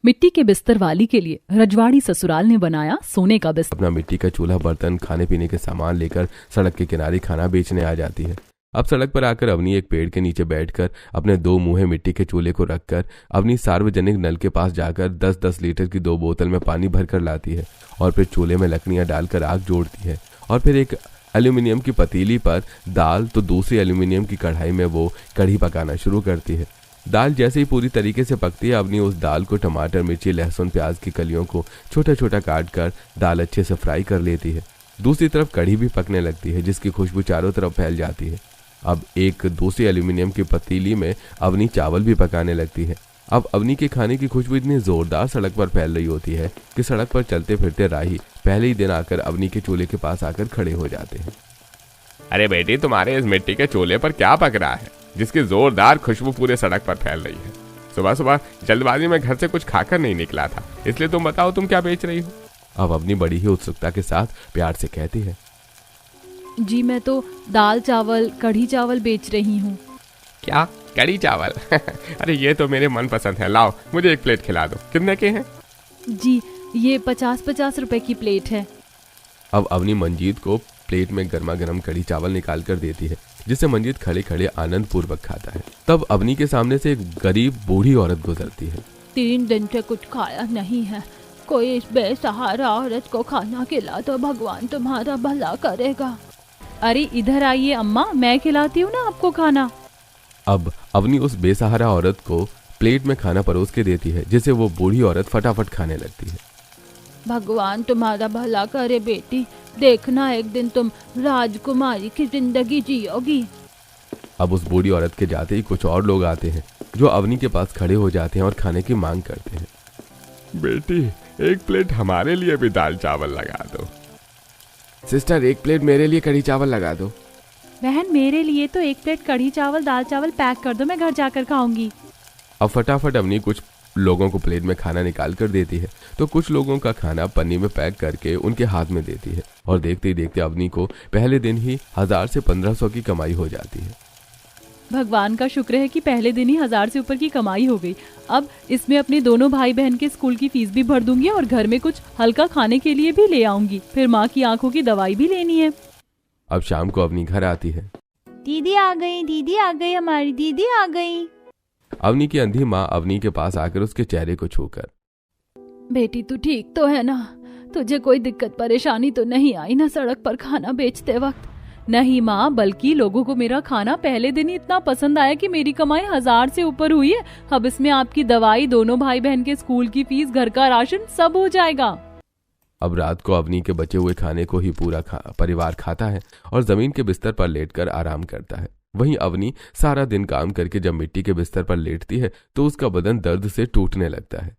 मिट्टी के बिस्तर वाली के लिए रजवाड़ी ससुराल ने बनाया सोने का बिस्तर। अपना मिट्टी का चूल्हा, बर्तन, खाने पीने के सामान लेकर सड़क के किनारे खाना बेचने आ जाती है। अब सड़क पर आकर अवनी एक पेड़ के नीचे बैठकर अपने 2 मुँहे मिट्टी के चूल्हे को रखकर अवनी सार्वजनिक नल के पास जाकर 10-10 लीटर की 2 बोतल में पानी भरकर लाती है और फिर चूल्हे में लकड़ियां डालकर आग जोड़ती है और फिर एक एल्यूमिनियम की पतीली पर दाल तो दूसरी एल्यूमिनियम की कढ़ाई में वो कढ़ी पकाना शुरू करती है। दाल जैसे ही पूरी तरीके से पकती है, अवनी उस दाल को टमाटर, मिर्ची, लहसुन, प्याज की कलियों को छोटा छोटा काट कर दाल अच्छे से फ्राई कर लेती है। दूसरी तरफ कढ़ी भी पकने लगती है जिसकी खुशबू चारों तरफ फैल जाती है। अब एक दूसरी एल्यूमिनियम की पतीली में अवनी चावल भी पकाने लगती है। अब अवनी के खाने की खुशबू इतनी जोरदार सड़क पर फैल रही होती है कि सड़क पर चलते फिरते राही पहले ही दिन आकर अवनी के चूल्हे के पास आकर खड़े हो जाते हैं। अरे बेटी, तुम्हारे इस मिट्टी के चूल्हे पर क्या पक रहा है जिसकी जोरदार खुशबू पूरे सड़क पर फैल रही है? सुबह सुबह जल्दबाजी में घर से कुछ खाकर नहीं निकला था, इसलिए तुम बताओ तुम क्या बेच रही हो? अब अवनी बड़ी ही उत्सुकता के साथ प्यार से कहती है, जी मैं तो दाल चावल, कढ़ी चावल बेच रही हूँ। क्या कढ़ी चावल? अरे ये तो मेरे मन पसंद है, लाओ मुझे एक प्लेट खिला दो। कितने के हैं? जी ये 50-50 रुपए की प्लेट है। अब अवनी मंजीत को प्लेट में गर्मा गर्म कढ़ी चावल निकाल कर देती है जिसे मंजीत खड़े खड़े आनंद पूर्वक खाता है। तब अवनी के सामने से एक गरीब बूढ़ी औरत गुजरती है। 3 दिन से कुछ खाया नहीं है, कोई इस बेसहारा औरत को खाना खिला तो भगवान तुम्हारा भला करेगा। अरे इधर आइए अम्मा, मैं खिलाती हूँ ना आपको खाना। अब अवनी उस बेसहारा औरत को प्लेट में खाना परोस के देती है जिसे वो बूढ़ी औरत फटाफट खाने लगती है। भगवान तुम्हारा भला करे बेटी, देखना एक दिन तुम राजकुमारी की जिंदगी जियोगी। अब उस बूढ़ी औरत के जाते ही कुछ और लोग आते हैं जो अवनी के पास खड़े हो जाते हैं और खाने की मांग करते हैं। बेटी, एक प्लेट हमारे लिए भी दाल चावल लगा दो। सिस्टर, एक प्लेट मेरे लिए कढ़ी चावल लगा दो। बहन, मेरे लिए तो एक प्लेट कढ़ी चावल, दाल चावल पैक कर दो, मैं घर जाकर खाऊंगी। अब फटाफट अवनी कुछ लोगों को प्लेट में खाना निकाल कर देती है तो कुछ लोगों का खाना पन्नी में पैक करके उनके हाथ में देती है और देखते ही देखते अवनी को पहले दिन ही 1000 से 1500 की कमाई हो जाती है। भगवान का शुक्र है कि पहले दिन ही 1000 से ऊपर की कमाई हो गई। अब इसमें अपने दोनों भाई बहन के स्कूल की फीस भी भर दूंगी और घर में कुछ हल्का खाने के लिए भी ले आऊंगी। फिर माँ की आंखों की दवाई भी लेनी है। अब शाम को अवनी घर आती है। दीदी आ गई, हमारी दीदी आ गई। अवनी की अंधी माँ अवनी के पास आकर उसके चेहरे को छूकर, बेटी तू ठीक तो है ना? तुझे कोई दिक्कत परेशानी तो नहीं आई ना सड़क पर खाना बेचते वक्त? नहीं माँ, बल्कि लोगों को मेरा खाना पहले दिन ही इतना पसंद आया कि मेरी कमाई 1000 से ऊपर हुई है। अब इसमें आपकी दवाई, दोनों भाई बहन के स्कूल की फीस, घर का राशन सब हो जाएगा। अब रात को अवनी के बचे हुए खाने को ही पूरा परिवार खाता है और जमीन के बिस्तर पर लेटकर आराम करता है। वहीं अवनी सारा दिन काम करके जब मिट्टी के बिस्तर पर लेटती है तो उसका बदन दर्द से टूटने लगता है।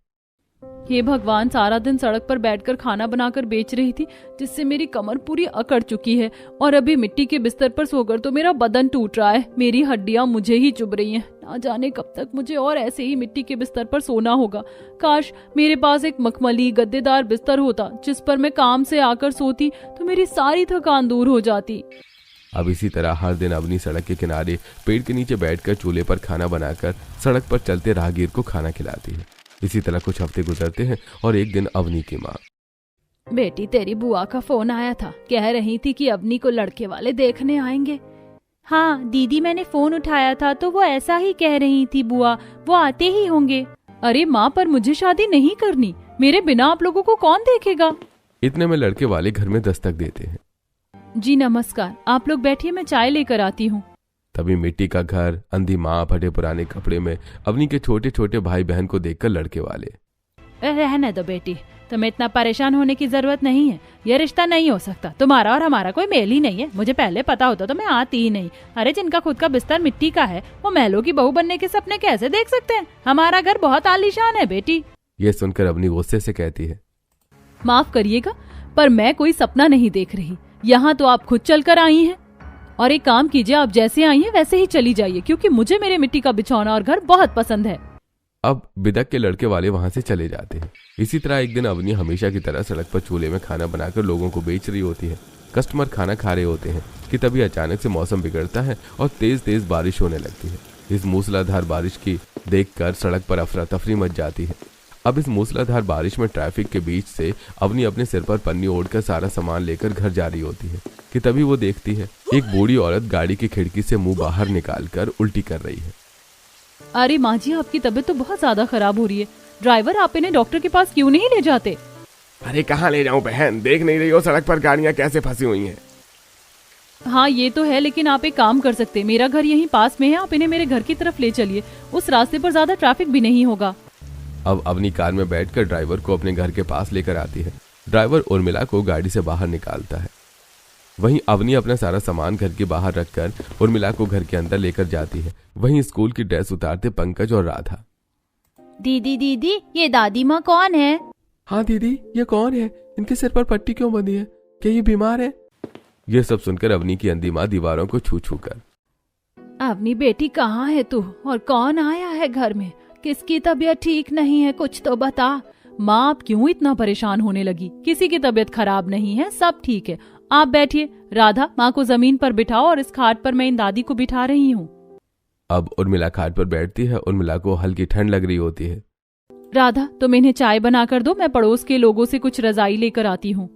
हे भगवान, सारा दिन सड़क पर बैठकर खाना बनाकर बेच रही थी जिससे मेरी कमर पूरी अकड़ चुकी है और अभी मिट्टी के बिस्तर पर सोकर तो मेरा बदन टूट रहा है। मेरी हड्डियां मुझे ही चुभ रही हैं। ना जाने कब तक मुझे और ऐसे ही मिट्टी के बिस्तर पर सोना होगा। काश मेरे पास एक मखमली गद्देदार बिस्तर होता जिस पर मैं काम से आकर सोती तो मेरी सारी थकान दूर हो जाती। अब इसी तरह हर दिन अवनी सड़क के किनारे पेड़ के नीचे बैठकर चूल्हे पर खाना बनाकर सड़क पर चलते राहगीर को खाना खिलाती है। इसी तरह कुछ हफ्ते गुजरते हैं और एक दिन अवनी की माँ, बेटी तेरी बुआ का फोन आया था, कह रही थी कि अवनी को लड़के वाले देखने आएंगे। हाँ दीदी, मैंने फोन उठाया था तो वो ऐसा ही कह रही थी बुआ, वो आते ही होंगे। अरे माँ, पर मुझे शादी नहीं करनी, मेरे बिना आप लोगों को कौन देखेगा? इतने में लड़के वाले घर में दस्तक देते हैं। जी नमस्कार, आप लोग बैठिए, मैं चाय लेकर आती हूँ। तभी मिट्टी का घर, अंधी माँ, फटे पुराने कपड़े में अवनी के छोटे छोटे भाई बहन को देखकर लड़के वाले, रहने दो बेटी, तुम्हें इतना परेशान होने की जरूरत नहीं है, ये रिश्ता नहीं हो सकता, तुम्हारा और हमारा कोई मेल ही नहीं है। मुझे पहले पता होता तो मैं आती ही नहीं। अरे जिनका खुद का बिस्तर मिट्टी का है वो महलों की बहू बनने के सपने कैसे देख सकते हैं? हमारा घर बहुत आलीशान है बेटी। ये सुनकर अवनी गुस्से से कहती है, माफ करिएगा पर मैं कोई सपना नहीं देख रही, यहाँ तो आप खुद चलकर आई हैं। और एक काम कीजिए, आप जैसे आई हैं वैसे ही चली जाइए, क्योंकि मुझे मेरे मिट्टी का बिछौना और घर बहुत पसंद है। अब बिदक के लड़के वाले वहां से चले जाते हैं। इसी तरह एक दिन अवनी हमेशा की तरह सड़क पर चूल्हे में खाना बनाकर लोगों को बेच रही होती है। कस्टमर खाना खा रहे होते हैं कि तभी अचानक से मौसम बिगड़ता है और तेज तेज बारिश होने लगती है। इस मूसलाधार बारिश की देखकर सड़क पर अफरा तफरी मच जाती है। अब इस मूसलाधार बारिश में ट्रैफिक के बीच से अवनी अपने सिर पर पन्नी ओढ़कर सारा सामान लेकर घर जा रही होती है कि तभी वो देखती है एक बूढ़ी औरत गाड़ी की खिड़की से मुंह बाहर निकालकर उल्टी कर रही है। अरे माँ जी, आपकी तबीयत तो बहुत ज्यादा खराब हो रही है। ड्राइवर, आप इन्हें डॉक्टर के पास क्यों नहीं ले जाते? अरे कहाँ ले जाऊं बहन, देख नहीं रही हो सड़क पर गाड़ियां कैसे फंसी हुई हैं। हाँ ये तो है, लेकिन आप एक काम कर सकते हैं, मेरा घर यहीं पास में है, आप इन्हें मेरे घर की तरफ ले चलिए, उस रास्ते पर ज्यादा ट्रैफिक भी नहीं होगा। अब अवनी कार में बैठकर ड्राइवर को अपने घर के पास लेकर आती है। ड्राइवर उर्मिला को गाड़ी से बाहर निकालता है। वहीं अवनी अपना सारा सामान घर के बाहर रखकर उर्मिला को घर के अंदर लेकर जाती है। वहीं स्कूल की ड्रेस उतारते पंकज और राधा। दीदी, ये दादी माँ कौन है? हाँ दीदी, ये कौन है? इनके सिर पर पट्टी क्यों बंधी है? क्या ये बीमार है? ये सब सुनकर अवनी की अंधी माँ दीवारों को छू छू कर, अवनी बेटी कहाँ है तू, और कौन आया है घर में? किसकी तबीयत ठीक नहीं है, कुछ तो बता। माँ, आप क्यों इतना परेशान होने लगी? किसी की तबीयत खराब नहीं है, सब ठीक है, आप बैठिए। राधा, माँ को जमीन पर बिठाओ और इस खाट पर मैं इन दादी को बिठा रही हूँ। अब उर्मिला खाट पर बैठती है। उर्मिला को हल्की ठंड लग रही होती है। राधा, तुम इन्हें चाय बना कर दो, मैं पड़ोस के लोगों से कुछ रजाई लेकर आती हूँ।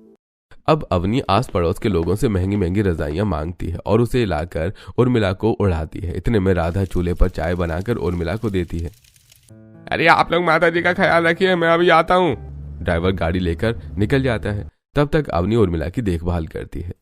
अब अवनी आस पड़ोस के लोगों से महंगी महंगी रजाइयां मांगती है और उसे लाकर उर्मिला को उड़ाती है। इतने में राधा चूल्हे पर चाय बनाकर उर्मिला को देती है। अरे आप लोग माता जी का ख्याल रखिए, मैं अभी आता हूँ। ड्राइवर गाड़ी लेकर निकल जाता है। तब तक अवनी उर्मिला की देखभाल करती है।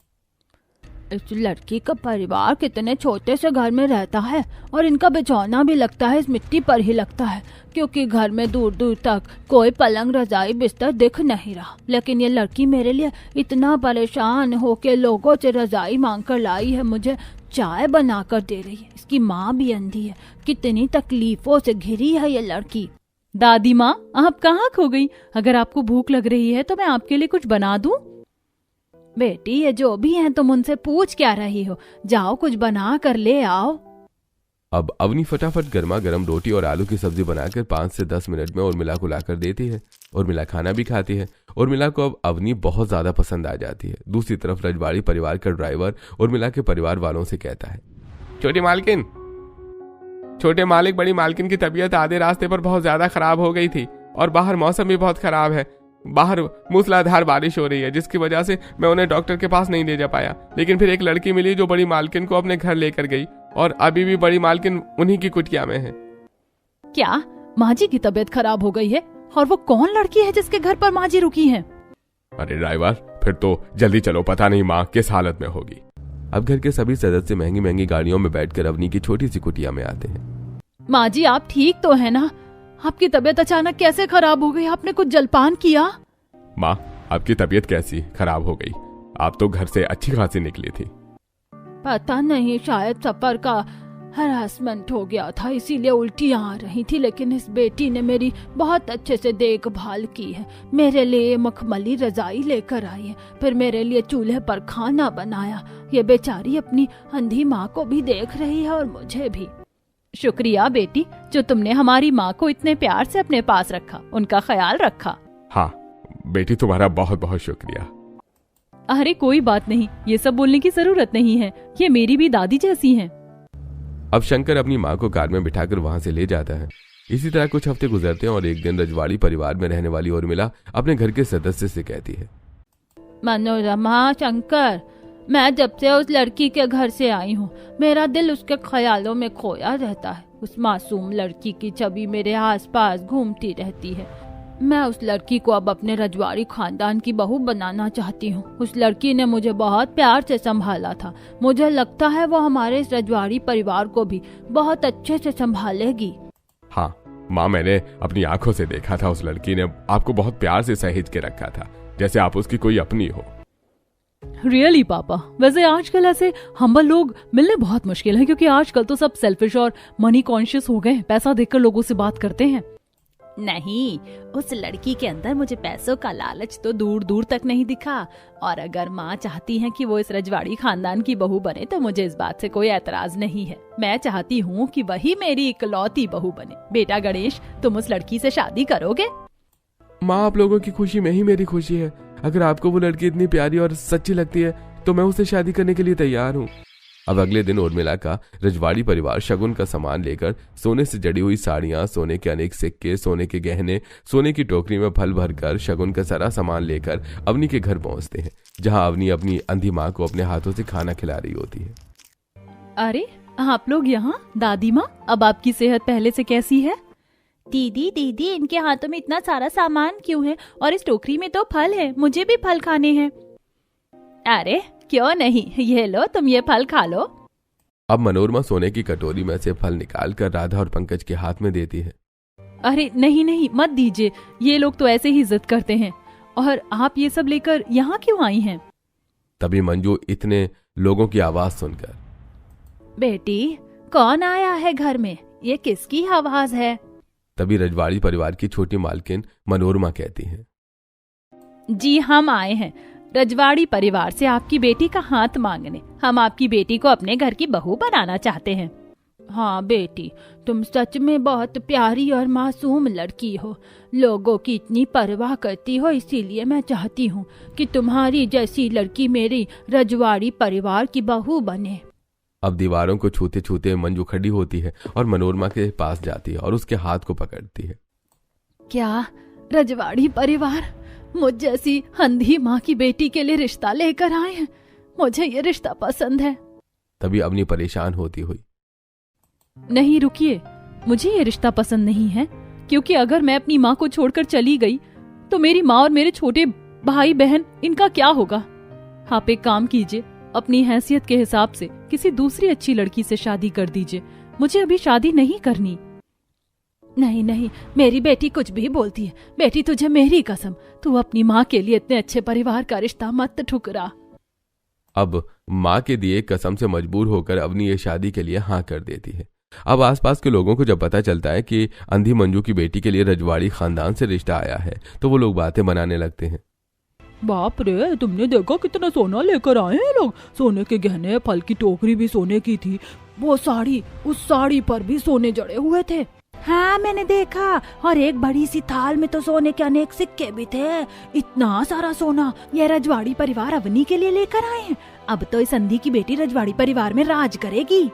इस लड़की का परिवार कितने छोटे से घर में रहता है, और इनका बिछौना भी लगता है इस मिट्टी पर ही लगता है, क्योंकि घर में दूर दूर तक कोई पलंग रजाई बिस्तर दिख नहीं रहा। लेकिन ये लड़की मेरे लिए इतना परेशान होके लोगों से रजाई मांग कर लाई है, मुझे चाय बना कर दे रही है। इसकी माँ भी अंधी है, कितनी तकलीफों से घिरी है ये लड़की। दादी माँ, आप कहाँ खो गई? अगर आपको भूख लग रही है तो मैं आपके लिए कुछ बना दूं? बेटी, ये जो भी हैं तुम उनसे पूछ क्या रही हो, जाओ कुछ बना कर ले आओ। अब अवनी फटाफट गर्मा गर्म रोटी और आलू की सब्जी बनाकर 5 से 10 मिनट में उर्मिला को लाकर देती है। उर्मिला खाना भी खाती है। उर्मिला को अब अवनी बहुत ज्यादा पसंद आ जाती है। दूसरी तरफ रजवाड़ी परिवार का ड्राइवर उर्मिला के परिवार वालों से कहता है, छोटे मालिक, बड़ी मालकिन की तबीयत आधे रास्ते पर बहुत ज्यादा खराब हो गई थी, और बाहर मौसम भी बहुत खराब है। बाहर मूसलाधार बारिश हो रही है, जिसकी वजह से मैं उन्हें डॉक्टर के पास नहीं ले जा पाया। लेकिन फिर एक लड़की मिली जो बड़ी मालकिन को अपने घर लेकर गई, और अभी भी बड़ी मालकिन उन्हीं की कुटिया में है। क्या माँ जी की तबीयत खराब हो गई है? और वो कौन लड़की है जिसके घर पर माँ जी रुकी है? अरे ड्राइवर, फिर तो जल्दी चलो, पता नहीं माँ किस हालत में होगी। अब घर के सभी सदस्य महंगी महंगी गाड़ियों में बैठकर अवनी की छोटी सी कुटिया में आते हैं। माँ जी, आप ठीक तो है ना? आपकी तबीयत अचानक कैसे खराब हो गई? आपने कुछ जलपान किया? माँ, आपकी तबीयत कैसी खराब हो गई? आप तो घर से अच्छी खासी निकली थी। पता नहीं, शायद सफर का हरासमेंट हो गया था, इसीलिए उल्टियाँ आ रही थी। लेकिन इस बेटी ने मेरी बहुत अच्छे से देखभाल की है। मेरे लिए मखमली रजाई लेकर आई है, फिर मेरे लिए चूल्हे पर खाना बनाया। ये बेचारी अपनी अंधी माँ को भी देख रही है और मुझे भी। शुक्रिया बेटी, जो तुमने हमारी माँ को इतने प्यार से अपने पास रखा, उनका ख्याल रखा। हाँ बेटी, तुम्हारा बहुत बहुत शुक्रिया। अरे कोई बात नहीं, ये सब बोलने की जरूरत नहीं है, ये मेरी भी दादी जैसी हैं। अब शंकर अपनी माँ को कार में बिठाकर वहाँ से ले जाता है। इसी तरह कुछ हफ्ते गुजरते हैं और एक दिन रजवाड़ी परिवार में रहने वाली उर्मिला अपने घर के सदस्य से कहती है, मनोरमा, शंकर, मैं जब से उस लड़की के घर से आई हूँ, मेरा दिल उसके ख्यालों में खोया रहता है। उस मासूम लड़की की छवि मेरे आसपास घूमती रहती है। मैं उस लड़की को अब अपने रजवाड़ी खानदान की बहू बनाना चाहती हूँ। उस लड़की ने मुझे बहुत प्यार से संभाला था। मुझे लगता है वो हमारे इस रजवाड़ी परिवार को भी बहुत अच्छे से संभालेगी। हाँ माँ, मैंने अपनी आंखों से देखा था, उस लड़की ने आपको बहुत प्यार से सहेज के रखा था, जैसे आप उसकी कोई अपनी हो। रियली पापा, वैसे आजकल ऐसे हम्बल लोग मिलने बहुत मुश्किल है, क्योंकि आजकल तो सब सेल्फिश और मनी कॉन्शियस हो गए, पैसा देखकर लोगों से बात करते हैं। नहीं, उस लड़की के अंदर मुझे पैसों का लालच तो दूर दूर तक नहीं दिखा। और अगर माँ चाहती है कि वो इस रजवाड़ी खानदान की बहू बने तो मुझे इस बात से कोई एतराज नहीं है। मैं चाहती हूँ कि वही मेरी इकलौती बहू बने। बेटा गणेश, तुम उस लड़की से शादी करोगे? माँ, आप लोगों की खुशी में ही मेरी खुशी है। अगर आपको वो लड़की इतनी प्यारी और सच्ची लगती है तो मैं उससे शादी करने के लिए तैयार हूँ। अब अगले दिन उर्मिला का रजवाड़ी परिवार शगुन का सामान लेकर सोने से जड़ी हुई साड़ियां, सोने के अनेक सिक्के, सोने के गहने, सोने की टोकरी में फल भरकर शगुन का सारा सामान लेकर अवनी के घर पहुंचते हैं, जहां अवनी अपनी अंधी माँ को अपने हाथों से खाना खिला रही होती है। अरे आप लोग यहाँ? दादी माँ, अब आपकी सेहत पहले से कैसी है? दीदी दीदी, इनके हाथों में इतना सारा सामान क्यों है? और इस टोकरी में तो फल है, मुझे भी फल खाने हैं। अरे क्यों नहीं, ये लो, तुम ये फल खा लो। अब मनोरमा सोने की कटोरी में से फल निकालकर राधा और पंकज के हाथ में देती है। अरे नहीं नहीं, मत दीजिए, ये लोग तो ऐसे ही जिद करते हैं। और आप ये सब लेकर यहाँ क्यों आई हैं? तभी मंजू इतने लोगों की आवाज सुनकर, बेटी कौन आया है घर में? ये किसकी आवाज है? तभी रजवाड़ी परिवार की छोटी मालकिन मनोरमा कहती है, जी हम आए हैं रजवाड़ी परिवार से आपकी बेटी का हाथ मांगने। हम आपकी बेटी को अपने घर की बहू बनाना चाहते हैं। हाँ बेटी, तुम सच में बहुत प्यारी और मासूम लड़की हो। लोगों की इतनी परवाह करती हो, इसीलिए मैं चाहती हूँ कि तुम्हारी जैसी लड़की मेरी रजवाड़ी परिवार की बहू बने। अब दीवारों को छूते छूते मंजू खड़ी होती है और मनोरमा के पास जाती है और उसके हाथ को पकड़ती है। क्या रजवाड़ी परिवार मुझ जैसी अंधी माँ की बेटी के लिए रिश्ता लेकर आए हैं? मुझे ये रिश्ता पसंद है। तभी अवनी परेशान होती हुई, नहीं रुकिए, मुझे ये रिश्ता पसंद नहीं है, क्योंकि अगर मैं अपनी माँ को छोड़कर चली गई तो मेरी माँ और मेरे छोटे भाई बहन, इनका क्या होगा? आप एक काम कीजिए, अपनी हैसियत के हिसाब से किसी दूसरी अच्छी लड़की से शादी कर दीजिए। मुझे अभी शादी नहीं करनी। नहीं नहीं, मेरी बेटी कुछ भी बोलती है। बेटी तुझे मेरी कसम, तू अपनी माँ के लिए इतने अच्छे परिवार का रिश्ता मत ठुकरा। अब माँ के दिए कसम से मजबूर होकर अवनी ये शादी के लिए हाँ कर देती है। अब आसपास के लोगों को जब पता चलता है कि अंधी मंजू की बेटी के लिए रजवाड़ी खानदान से रिश्ता आया है, तो वो लोग बातें बनाने लगते हैं। बाप रे, तुमने देखा कितना सोना लेकर आए हैं लोग? सोने के गहने, फल की टोकरी भी सोने की थी, वो साड़ी, उस साड़ी पर भी सोने जड़े हुए थे। हाँ मैंने देखा, और एक बड़ी सी थाल में तो सोने के अनेक सिक्के भी थे। इतना सारा सोना ये रजवाड़ी परिवार अवनी के लिए लेकर आए हैं। अब तो इस अंधी की बेटी रजवाड़ी परिवार में राज करेगी।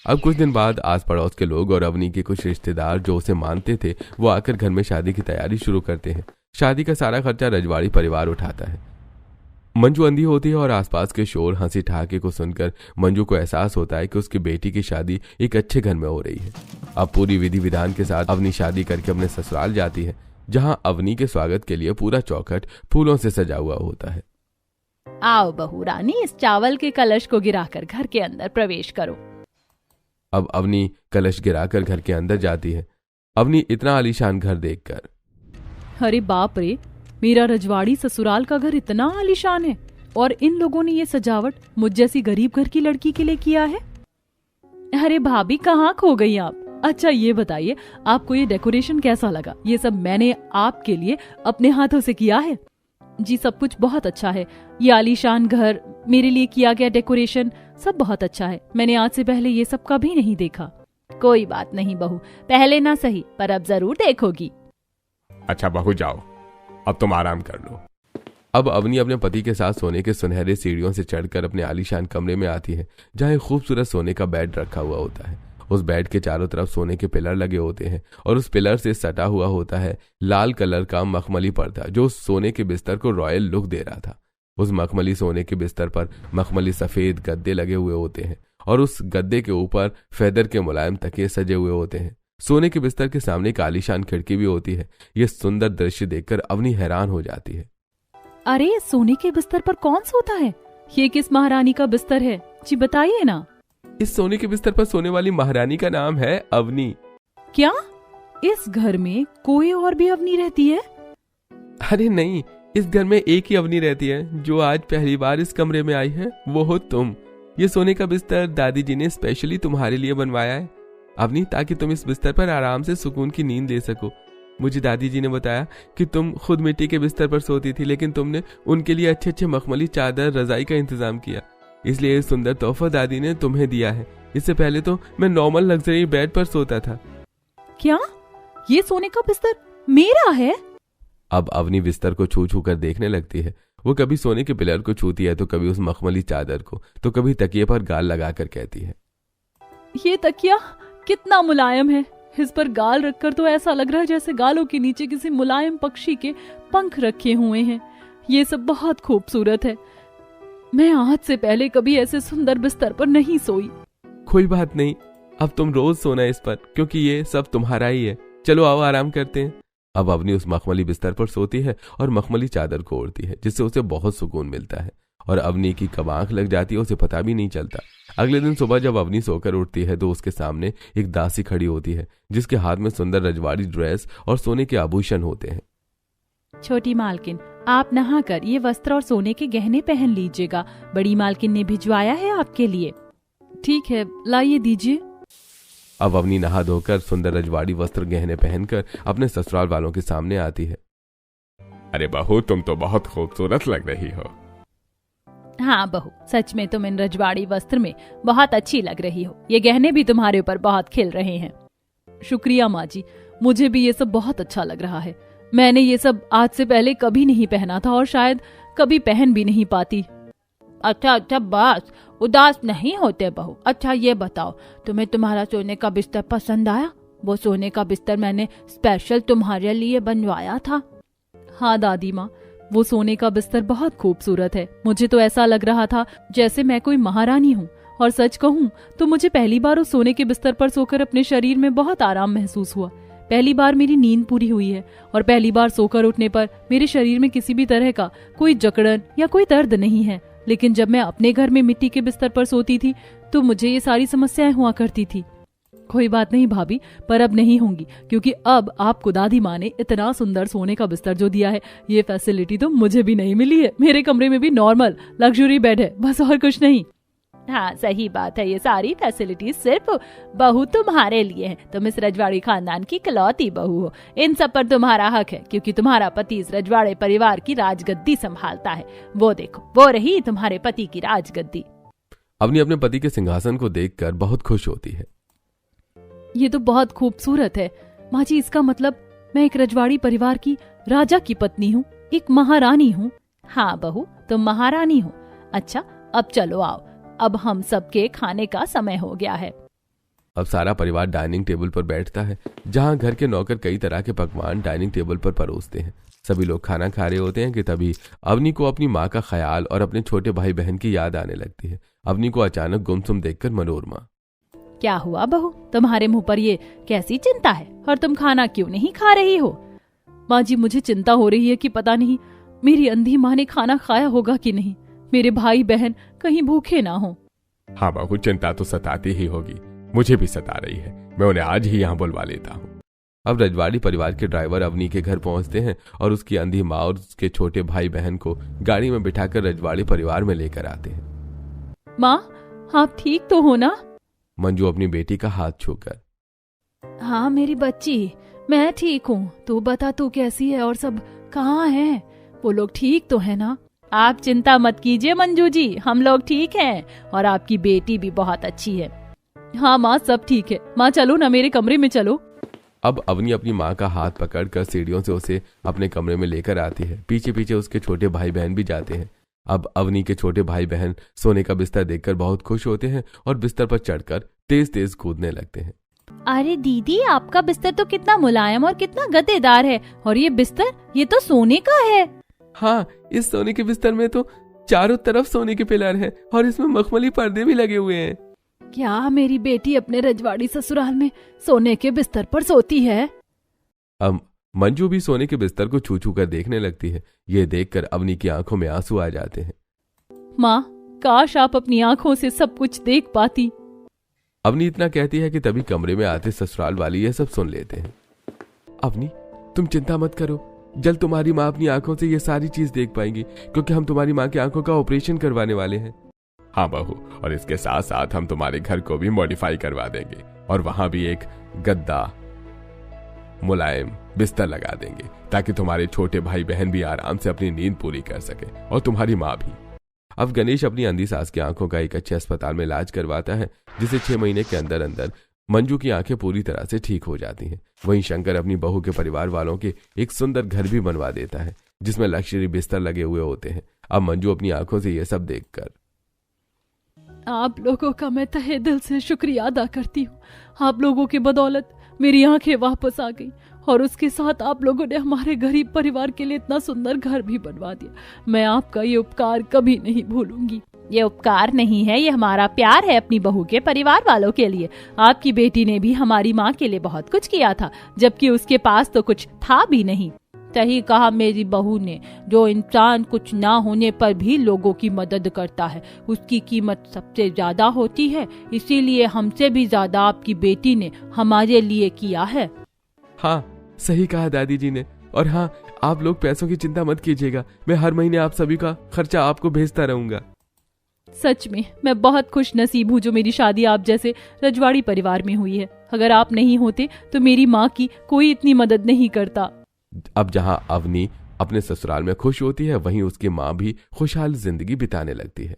अब कुछ दिन बाद आस पड़ोस के लोग और अवनी के कुछ रिश्तेदार जो उसे मानते थे, वो आकर घर में शादी की तैयारी शुरू करते हैं। शादी का सारा खर्चा रजवाड़ी परिवार उठाता है। मंजू अंधी होती है और आसपास के शोर, हंसी ठहाके को सुनकर मंजू को एहसास होता है कि उसकी बेटी की शादी एक अच्छे घर में हो रही है। अब पूरी विधि विधान के साथ अवनी शादी करके अपने ससुराल जाती है, जहां अवनी के स्वागत के लिए पूरा चौखट फूलों से सजा हुआ होता है। आओ बहू रानी, इस चावल के कलश को गिराकर घर के अंदर प्रवेश करो। अब अवनी कलश गिराकर घर के अंदर जाती है। अवनी इतना आलीशान घर देखकर, अरे बाप रे, मेरा रजवाड़ी ससुराल का घर इतना आलीशान है, और इन लोगों ने ये सजावट मुझ जैसी गरीब घर की लड़की के लिए किया है। अरे भाभी, कहाँ खो गई आप? अच्छा ये बताइए, आपको ये डेकोरेशन कैसा लगा? ये सब मैंने आपके लिए अपने हाथों से किया है। जी सब कुछ बहुत अच्छा है। ये आलीशान घर, मेरे लिए किया गया डेकोरेशन, सब बहुत अच्छा है। मैंने आज से पहले ये सब कभी नहीं देखा। कोई बात नहीं बहू, पहले ना सही पर अब जरूर देखोगी। अच्छा बहू जाओ, अब तुम आराम कर लो। अब अवनी अपने पति के साथ सोने के सुनहरे सीढ़ियों से चढ़कर अपने आलीशान कमरे में आती है, जहाँ एक खूबसूरत सोने का बेड रखा हुआ होता है। उस बेड के चारों तरफ सोने के पिलर लगे होते हैं और उस पिलर से सटा हुआ होता है लाल कलर का मखमली पर्दा, जो उस सोने के बिस्तर को रॉयल लुक दे रहा था। उस मखमली सोने के बिस्तर पर मखमली सफेद गद्दे लगे हुए होते हैं और उस गद्दे के ऊपर फेदर के मुलायम तकिए सजे हुए होते हैं। सोने के बिस्तर के सामने एक आलीशान खिड़की भी होती है। यह सुंदर दृश्य देखकर अवनी हैरान हो जाती है। अरे सोने के बिस्तर पर कौन सोता है? ये किस महारानी का बिस्तर है? जी बताइए ना। इस सोने के बिस्तर पर सोने वाली महारानी का नाम है अवनी। क्या इस घर में कोई और भी अवनी रहती है? अरे नहीं, इस घर में एक ही अवनी रहती है, जो आज पहली बार इस कमरे में आई है, वो हो तुम। ये सोने का बिस्तर दादी जी ने स्पेशली तुम्हारे लिए बनवाया है अवनी, ताकि तुम इस बिस्तर पर आराम से सुकून की नींद ले सको। मुझे दादी जी ने बताया कि तुम खुद मिट्टी के बिस्तर पर सोती थी, लेकिन तुमने उनके लिए अच्छे अच्छे मखमली चादर, रजाई का इंतजाम किया, इसलिए सुंदर तोहफा दादी ने तुम्हें दिया है। इससे पहले तो मैं नॉर्मल लग्जरी बेड पर सोता था। क्या ये सोने का बिस्तर मेरा है? अब अवनी बिस्तर को छू छू कर देखने लगती है। वो कभी सोने के पिलर को छूती है तो कभी उस मखमली चादर को, तो कभी तकिए पर गाल लगाकर कहती है, ये तकिया कितना मुलायम है। इस पर गाल रखकर तो ऐसा लग रहा है जैसे गालों के नीचे किसी मुलायम पक्षी के पंख रखे हुए हैं। ये सब बहुत खूबसूरत है। मैं आज से पहले कभी ऐसे सुंदर बिस्तर पर नहीं सोई। कोई बात नहीं, अब तुम रोज सोना इस पर, क्योंकि ये सब तुम्हारा ही है। चलो आओ आराम करते हैं। अब अवनी उस मखमली बिस्तर पर सोती है और मखमली चादर को ओढ़ती है, जिससे उसे बहुत सुकून मिलता है। और अवनी की कब आंख लग जाती है उसे पता भी नहीं चलता। अगले दिन सुबह जब अवनी सोकर उठती है तो उसके सामने एक दासी खड़ी होती है, जिसके हाथ में सुंदर रजवाड़ी ड्रेस और सोने के आभूषण होते हैं। छोटी मालकिन, आप नहाकर ये वस्त्र और सोने के गहने पहन लीजिएगा। बड़ी मालकिन ने भिजवाया है आपके लिए। ठीक है, लाइए दीजिए। अब अवनी नहा धोकर सुंदर रजवाड़ी वस्त्र गहने पहनकर अपने ससुराल वालों के सामने आती है। अरे बहू, तुम तो बहुत खूबसूरत लग रही हो। हाँ बहू, सच में तुम इन रजवाड़ी वस्त्र में बहुत अच्छी लग रही हो। ये गहने भी तुम्हारे ऊपर बहुत खिल रहे हैं। शुक्रिया माँ जी, मुझे भी ये सब बहुत अच्छा लग रहा है। मैंने ये सब आज से पहले कभी नहीं पहना था और शायद कभी पहन भी नहीं पाती। अच्छा बस उदास नहीं होते बहू। अच्छा ये बताओ, तुम्हें तुम्हारा सोने का बिस्तर पसंद आया? वो सोने का बिस्तर मैंने स्पेशल तुम्हारे लिए बनवाया था। हाँ दादी माँ, वो सोने का बिस्तर बहुत खूबसूरत है। मुझे तो ऐसा लग रहा था जैसे मैं कोई महारानी हूँ। और सच कहूँ तो मुझे पहली बार उस सोने के बिस्तर पर सोकर अपने शरीर में बहुत आराम महसूस हुआ। पहली बार मेरी नींद पूरी हुई है और पहली बार सोकर उठने पर मेरे शरीर में किसी भी तरह का कोई जकड़न या कोई दर्द नहीं है। लेकिन जब मैं अपने घर में मिट्टी के बिस्तर पर सोती थी तो मुझे ये सारी समस्याएं हुआ करती थी। कोई बात नहीं भाभी, पर अब नहीं होंगी, क्योंकि अब आपको दादी माँ ने इतना सुंदर सोने का बिस्तर जो दिया है, ये फैसिलिटी तो मुझे भी नहीं मिली है। मेरे कमरे में भी नॉर्मल लग्जरी बेड है, बस और कुछ नहीं। हाँ सही बात है, ये सारी फैसिलिटीज सिर्फ बहू तुम्हारे लिए है। तुम इस रजवाड़ी खानदान की इकलौती बहू हो। इन सब पर तुम्हारा हक है, क्योंकि तुम्हारा पति इस रजवाड़े परिवार की राजगद्दी संभालता है। वो देखो, वो रही तुम्हारे पति की राजगद्दी। अवनी अपने पति के सिंहासन को देखकर बहुत खुश होती है। ये तो बहुत खूबसूरत है माँ जी। इसका मतलब मैं एक रजवाड़ी परिवार की राजा की पत्नी हूँ, एक महारानी हूँ। हाँ बहू, तुम महारानी हो। अच्छा अब चलो आओ, अब हम सबके खाने का समय हो गया है। अब सारा परिवार डाइनिंग टेबल पर बैठता है, जहाँ घर के नौकर कई तरह के पकवान डाइनिंग टेबल पर परोसते हैं। सभी लोग खाना खा रहे होते हैं कि तभी अवनी को अपनी माँ का ख्याल और अपने छोटे भाई बहन की याद आने लगती है। अवनी को अचानक गुमसुम देखकर मनोरमा, क्या हुआ बहू, तुम्हारे मुंह पर ये कैसी चिंता है और तुम खाना क्यों नहीं खा रही हो? माँ जी, मुझे चिंता हो रही है कि पता नहीं मेरी अंधी माँ ने खाना खाया होगा कि नहीं। मेरे भाई बहन कहीं भूखे ना हो। हाँ बहू, चिंता तो सताती ही होगी, मुझे भी सता रही है। मैं उन्हें आज ही यहाँ बुलवा लेता हूँ। अब रजवाड़ी परिवार के ड्राइवर अवनी के घर पहुंचते हैं और उसकी अंधी माँ और उसके छोटे भाई बहन को गाड़ी में बिठाकर रजवाड़ी परिवार में लेकर आते हैं। माँ, आप ठीक तो हो ना? मंजू अपनी बेटी का हाथ छूकर, हाँ मेरी बच्ची, मैं ठीक हूँ। तू बता, तू कैसी है और सब कहाँ है? वो लोग ठीक तो है ना? आप चिंता मत कीजिए मंजू जी, हम लोग ठीक हैं और आपकी बेटी भी बहुत अच्छी है। हाँ माँ, सब ठीक है। माँ चलो ना, मेरे कमरे में चलो। अब अवनी अपनी माँ का हाथ पकड़कर सीढ़ियों से उसे अपने कमरे में लेकर आती है। पीछे पीछे उसके छोटे भाई बहन भी जाते हैं। अब अवनी के छोटे भाई बहन सोने का बिस्तर देखकर बहुत खुश होते हैं और बिस्तर पर चढ़कर तेज तेज कूदने लगते हैं। अरे दीदी, आपका बिस्तर तो कितना मुलायम और कितना गद्देदार है, और ये बिस्तर, ये तो सोने का है। हाँ, इस सोने के बिस्तर में तो चारों तरफ सोने के पिलर हैं और इसमें मखमली पर्दे भी लगे हुए हैं। क्या मेरी बेटी अपने रजवाड़ी ससुराल में सोने के बिस्तर पर सोती है? अब मंजू भी सोने के बिस्तर को छू छू कर देखने लगती है। ये देखकर अवनी की आंखों में आंसू आ जाते हैं। माँ, काश आप अपनी आंखों से सब कुछ देख पाती। अवनी इतना कहती है कि तभी कमरे में आते ससुराल वाले ये सब सुन लेते हैं। अवनी, तुम चिंता मत करो, जल्द तुम्हारी माँ अपनी आंखों से ये सारी चीज देख पाएंगी, क्योंकि हम तुम्हारी माँ की आंखों का ऑपरेशन करवाने वाले हैं। हाँ बहू, और इसके साथ साथ हम तुम्हारे घर को भी मॉडिफाई करवा देंगे और वहां भी एक गद्दा, मुलायम बिस्तर लगा देंगे, ताकि तुम्हारे छोटे भाई बहन भी आराम से अपनी नींद पूरी कर सके और तुम्हारी माँ भी। अब गणेश अपनी अंधी सास की आंखों का एक अच्छे अस्पताल में इलाज करवाता है, जिसे 6 महीने के अंदर अंदर मंजू की आंखें पूरी तरह से ठीक हो जाती हैं। वहीं शंकर अपनी बहू के परिवार वालों के एक सुंदर घर भी बनवा देता है, जिसमें लग्जरी बिस्तर लगे हुए होते हैं। अब मंजू अपनी आंखों से यह सब देखकर, आप लोगों का मैं तहे दिल से शुक्रिया अदा करती हूँ। आप लोगों की बदौलत मेरी आंखें वापस आ गई और उसके साथ आप लोगों ने हमारे गरीब परिवार के लिए इतना सुंदर घर भी बनवा दिया। मैं आपका ये उपकार कभी नहीं भूलूंगी। ये उपकार नहीं है, ये हमारा प्यार है अपनी बहू के परिवार वालों के लिए। आपकी बेटी ने भी हमारी माँ के लिए बहुत कुछ किया था, जबकि उसके पास तो कुछ था भी नहीं। सही कहा मेरी बहू ने, जो इंसान कुछ ना होने पर भी लोगों की मदद करता है उसकी कीमत सबसे ज्यादा होती है। इसीलिए हमसे भी ज्यादा आपकी बेटी ने हमारे लिए किया है। हाँ सही कहा दादी जी ने। और हाँ, आप लोग पैसों की चिंता मत कीजिएगा, मैं हर महीने आप सभी का खर्चा आपको भेजता रहूंगा। सच में मैं बहुत खुश नसीब हूँ जो मेरी शादी आप जैसे रजवाड़ी परिवार में हुई है। अगर आप नहीं होते तो मेरी माँ की कोई इतनी मदद नहीं करता। अब जहाँ अवनी अपने ससुराल में खुश होती है, वहीं उसकी माँ भी खुशहाल जिंदगी बिताने लगती है।